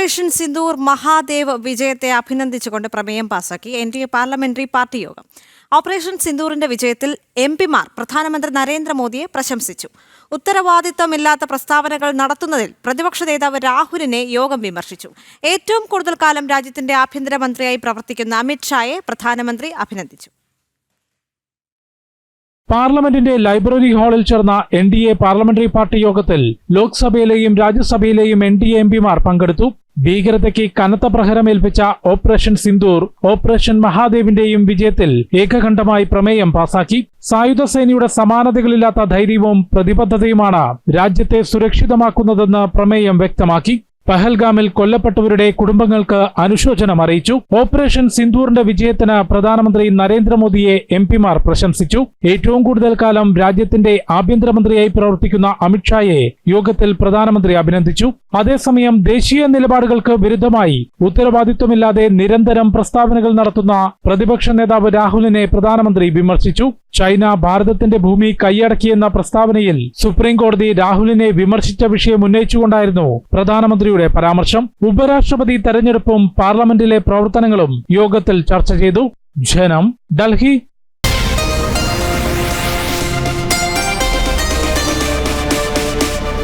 Operation Sindoor Mahadev വിജയത്തെ അഭിനന്ദിച്ചുകൊണ്ട് പ്രമേയം പാസാക്കി NDA പാർലമെന്ററി പാർട്ടി യോഗം. ഓപ്പറേഷൻ സിന്ദൂറിന്റെ വിജയത്തിൽ MP-മാർ പ്രധാനമന്ത്രി നരേന്ദ്രമോദിയെ പ്രശംസിച്ചു. ഉത്തരവാദിത്തമില്ലാത്ത പ്രസ്താവനകൾ നടത്തുന്നതിൽ പ്രതിപക്ഷ നേതാവ് രാഹുലിനെ യോഗം വിമർശിച്ചു. ഏറ്റവും കൂടുതൽ കാലം രാജ്യത്തിന്റെ ആഭ്യന്തരമന്ത്രിയായി പ്രവർത്തിക്കുന്ന അമിത് ഷായെ പ്രധാനമന്ത്രി അഭിനന്ദിച്ചു. പാർലമെന്റിന്റെ ലൈബ്രറി ഹാളിൽ ചേർന്ന NDA പാർലമെന്ററി പാർട്ടി യോഗത്തിൽ ലോക്സഭയിലെയും രാജ്യസഭയിലെയും NDA MP-മാർ പങ്കെടുത്തു. ഭീകരതയ്ക്ക് കനത്ത പ്രഹരമേൽപ്പിച്ച ഓപ്പറേഷൻ സിന്ദൂർ, ഓപ്പറേഷൻ മഹാദേവിന്റെയും വിജയത്തിൽ ഏകകണ്ഠമായി പ്രമേയം പാസാക്കി. സായുധ സേനയുടെ സമാനതകളില്ലാത്ത ധൈര്യവും പ്രതിബദ്ധതയുമാണ് രാജ്യത്തെ സുരക്ഷിതമാക്കുന്നതെന്ന് പ്രമേയം വ്യക്തമാക്കി. പഹൽഗാമിൽ കൊല്ലപ്പെട്ടവരുടെ കുടുംബങ്ങൾക്ക് അനുശോചനം അറിയിച്ചു. ഓപ്പറേഷൻ സിന്ദൂറിന്റെ വിജയത്തിന് പ്രധാനമന്ത്രി നരേന്ദ്രമോദിയെ MP-മാർ പ്രശംസിച്ചു. ഏറ്റവും കൂടുതൽ കാലം രാജ്യത്തിന്റെ ആഭ്യന്തരമന്ത്രിയായി പ്രവർത്തിക്കുന്ന അമിത് ഷായെ യോഗത്തിൽ പ്രധാനമന്ത്രി അഭിനന്ദിച്ചു. അതേസമയം ദേശീയ നിലപാടുകൾക്ക് വിരുദ്ധമായി ഉത്തരവാദിത്വമില്ലാതെ നിരന്തരം പ്രസ്താവനകൾ നടത്തുന്ന പ്രതിപക്ഷ നേതാവ് രാഹുലിനെ പ്രധാനമന്ത്രി വിമർശിച്ചു. ചൈന ഭാരതത്തിന്റെ ഭൂമി കൈയടക്കിയെന്ന പ്രസ്താവനയിൽ സുപ്രീം കോടതി രാഹുലിനെ വിമർശിച്ച വിഷയം ഉന്നയിച്ചുകൊണ്ടായിരുന്നു പ്രധാനമന്ത്രിയുടെ പരാമർശം. ഉപരാഷ്ട്രപതി തെരഞ്ഞെടുപ്പും പാർലമെന്റിലെ പ്രവർത്തനങ്ങളും യോഗത്തിൽ ചർച്ച ചെയ്തു. ജനം, ഡൽഹി.